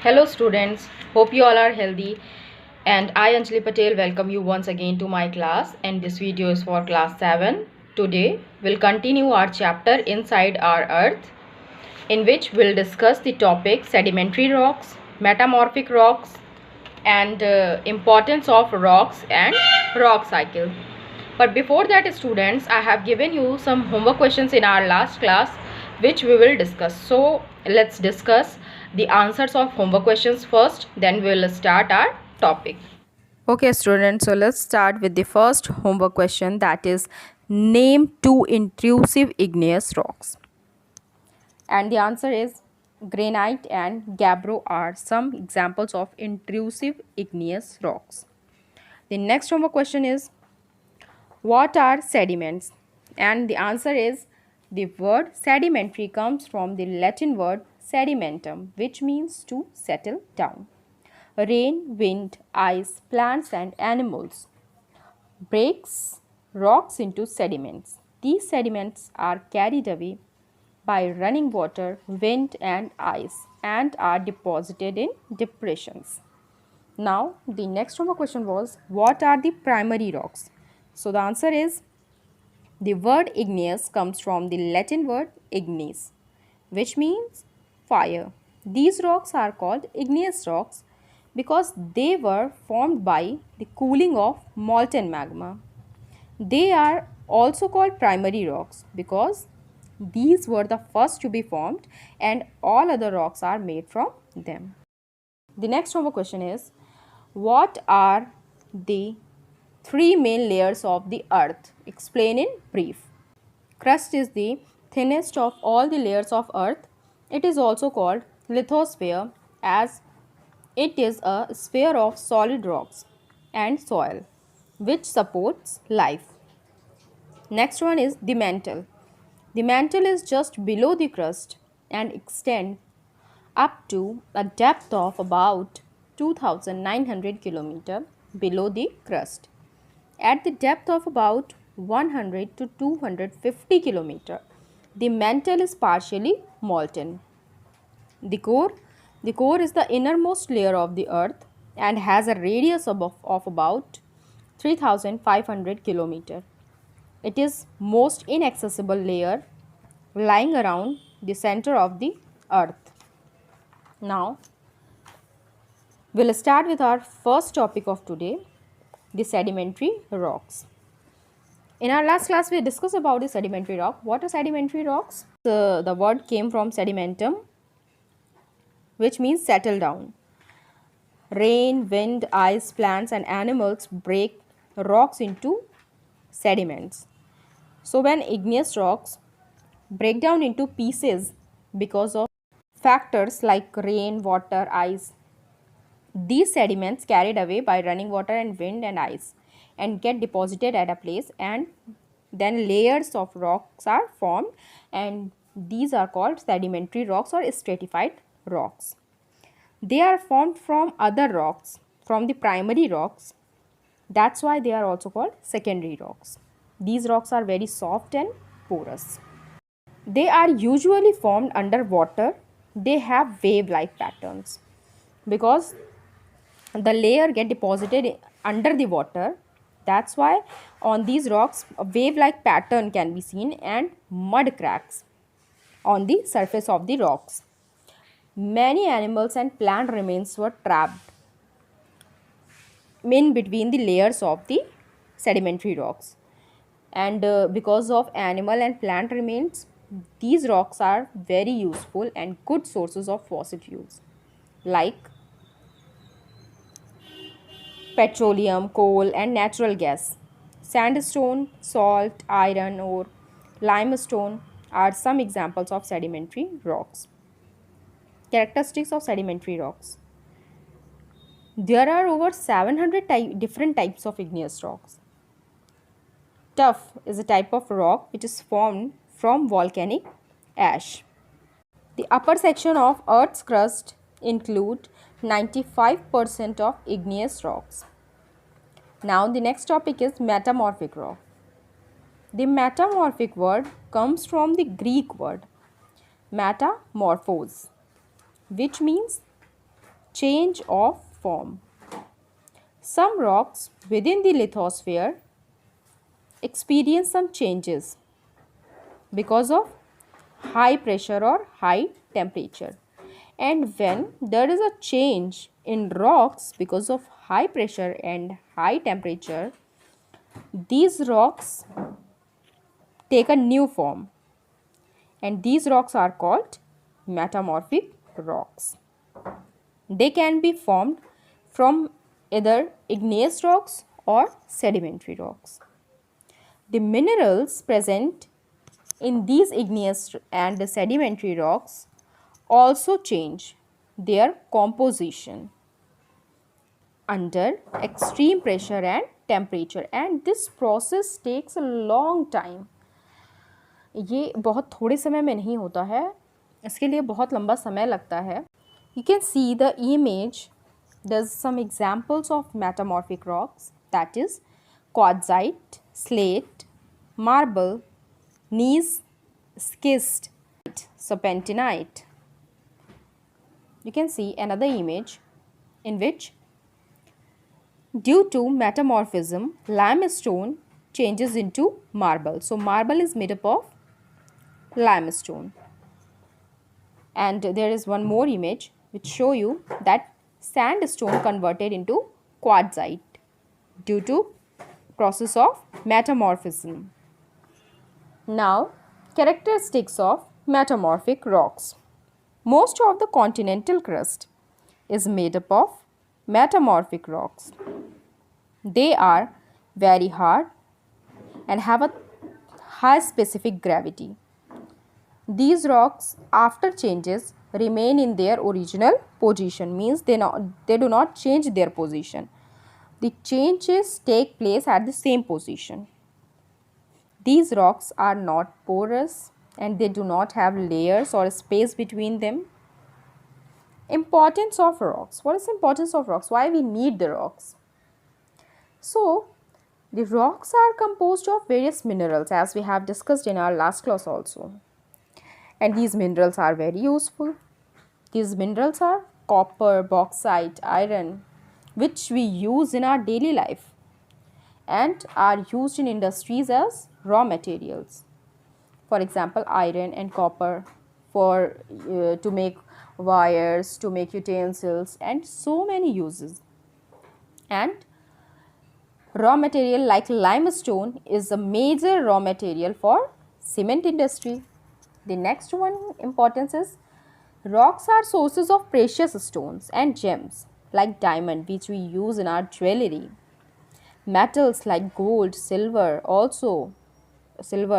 Hello students, hope you all are healthy and I Anjali Patel welcome you once again to my class, and this video is for class 7. Today we'll continue our chapter Inside Our Earth, in which we'll discuss the topic sedimentary rocks, metamorphic rocks, and importance of rocks and rock cycle. But before that students, I have given you some homework questions in our last class which we will discuss. So let's discuss the answers of homework questions first, then we will start our topic. Okay students, so let's start with the first homework question, that is name two intrusive igneous rocks. And the answer is granite and gabbro are some examples of intrusive igneous rocks. The next homework question is what are sediments? And the answer is the word sedimentary comes from the Latin word sedimentum, which means to settle down. Rain, wind, ice, plants and animals breaks rocks into sediments. These sediments are carried away by running water, wind and ice and are deposited in depressions. Now, the next homework question was what are the primary rocks? So, the answer is the word igneous comes from the Latin word ignis, which means fire. These rocks are called igneous rocks because they were formed by the cooling of molten magma. They are also called primary rocks because these were the first to be formed and all other rocks are made from them. The next homework question is what are the three main layers of the earth? Explain in brief. Crust is the thinnest of all the layers of earth. It is also called lithosphere as it is a sphere of solid rocks and soil which supports life. Next one is the mantle. The mantle is just below the crust and extends up to a depth of about 2900 km below the crust. At the depth of about 100 to 250 km, the mantle is partially molten. The core is the innermost layer of the earth and has a radius of about 3500 km. It is most inaccessible layer lying around the center of the earth. Now, we'll start with our first topic of today, the sedimentary rocks. In our last class, we discussed about the sedimentary rock. What are sedimentary rocks? The word came from sedimentum, which means settle down. Rain, wind, ice, plants and animals break rocks into sediments. So when igneous rocks break down into pieces because of factors like rain, water, ice, these sediments carried away by running water and wind and ice and get deposited at a place, and then layers of rocks are formed, and these are called sedimentary rocks or stratified rocks. They are formed from other rocks, from the primary rocks. That's why they are also called secondary rocks. These rocks are very soft and porous. They are usually formed under water. They have wave-like patterns because the layer get deposited under the water. That's why on these rocks a wave-like pattern can be seen and mud cracks on the surface of the rocks. Many animals and plant remains were trapped in between the layers of the sedimentary rocks, and because of animal and plant remains, these rocks are very useful and good sources of fossil fuels like petroleum, coal and natural gas. Sandstone, salt, iron ore, limestone are some examples of sedimentary rocks. Characteristics of sedimentary rocks. There are over 700 different types of igneous rocks. Tuff is a type of rock which is formed from volcanic ash. The upper section of Earth's crust include 95% of igneous rocks. Now the next topic is metamorphic rock. The metamorphic word comes from the Greek word metamorphos, which means change of form. Some rocks within the lithosphere experience some changes because of high pressure or high temperature. And when there is a change in rocks because of high pressure and high temperature, these rocks take a new form, and these rocks are called metamorphic rocks. They can be formed from either igneous rocks or sedimentary rocks. The minerals present in these igneous and sedimentary rocks also change their composition under extreme pressure and temperature, and this process takes a long time. ये बहुत थोड़े समय में नहीं होता है, इसके लिए बहुत लंबा समय लगता है. You can see the image. There's some examples of metamorphic rocks, that is quartzite, slate, marble, gneiss, schist, serpentinite. You can see another image in which, due to metamorphism, limestone changes into marble. So marble is made up of limestone. And there is one more image which show you that sandstone converted into quartzite due to process of metamorphism. Now, characteristics of metamorphic rocks. Most of the continental crust is made up of metamorphic rocks. They are very hard and have a high specific gravity. These rocks, after changes, remain in their original position, means they do not change their position. The changes take place at the same position. These rocks are not porous and they do not have layers or space between them. Importance of rocks. What is the importance of rocks? Why we need the rocks? So, the rocks are composed of various minerals, as we have discussed in our last class also. And these minerals are very useful. These minerals are copper, bauxite, iron, which we use in our daily life and are used in industries as raw materials. For example, iron and copper for to make wires, to make utensils, and so many uses. And raw material like limestone is a major raw material for cement industry. The next one importance is rocks are sources of precious stones and gems like diamond, which we use in our jewelry. Metals like gold, silver,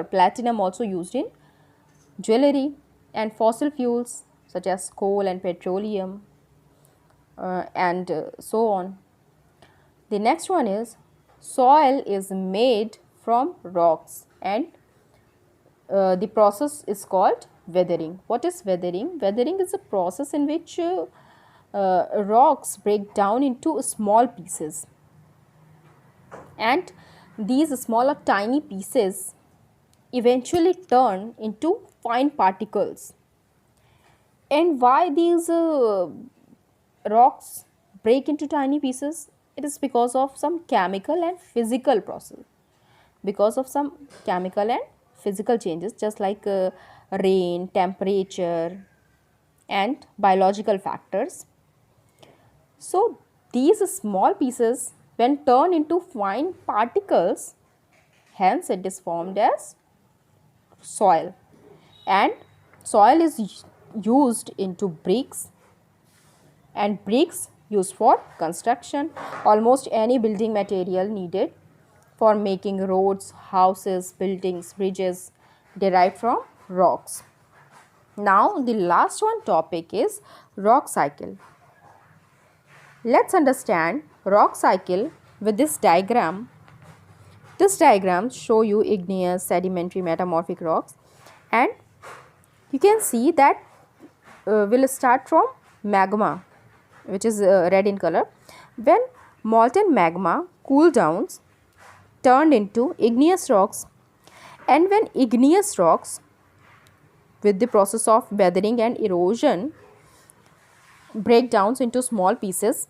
platinum also used in jewelry, and fossil fuels such as coal and petroleum and so on. The next one is soil is made from rocks, and the process is called weathering. What is weathering? Weathering is a process in which rocks break down into small pieces, and these small or tiny pieces eventually turn into fine particles. And why these rocks break into tiny pieces? It is because of some chemical and physical process. Because of some chemical and physical changes, just like rain, temperature, and biological factors. So these small pieces, when turned into fine particles, hence it is formed as soil. And soil is used into bricks, and bricks used for construction. Almost any building material needed for making roads, houses, buildings, bridges derived from rocks. Now the last one topic is rock cycle. Let's understand rock cycle with this diagram. This diagram show you igneous, sedimentary, metamorphic rocks, and you can see that will start from magma, which is red in color. When molten magma cool down, turned into igneous rocks, and when igneous rocks, with the process of weathering and erosion, breakdowns into small pieces,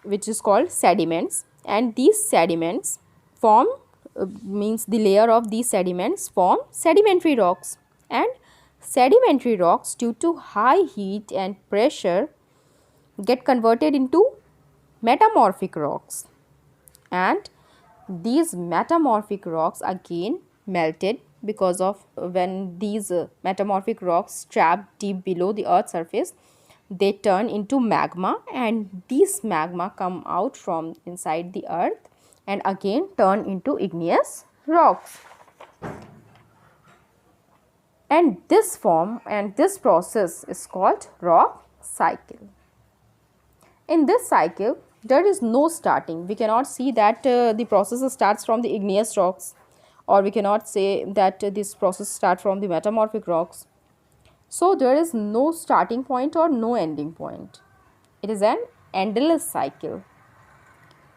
which is called sediments, and these sediments form means the layer of these sediments form sedimentary rocks, and sedimentary rocks, due to high heat and pressure, get converted into metamorphic rocks, and these metamorphic rocks again melted because of when these metamorphic rocks trap deep below the earth's surface, they turn into magma, and these magma come out from inside the earth and again turn into igneous rocks. And this form and this process is called rock cycle. In this cycle, there is no starting. We cannot see that the process starts from the igneous rocks, or we cannot say that this process starts from the metamorphic rocks. So there is no starting point or no ending point. It is an endless cycle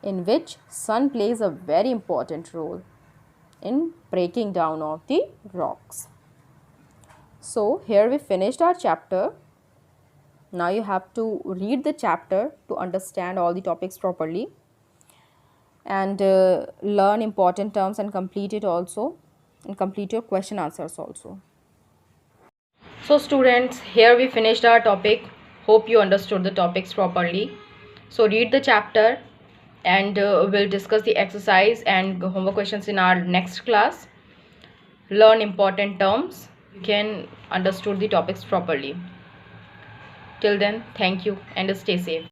in which sun plays a very important role in breaking down of the rocks. So here we finished our chapter. Now you have to read the chapter to understand all the topics properly, and learn important terms and complete it also, and complete your question answers also. So students, here we finished our topic. Hope you understood the topics properly. So read the chapter, and we'll discuss the exercise and homework questions in our next class. Learn important terms. You can understood the topics properly. Till then, thank you and stay safe.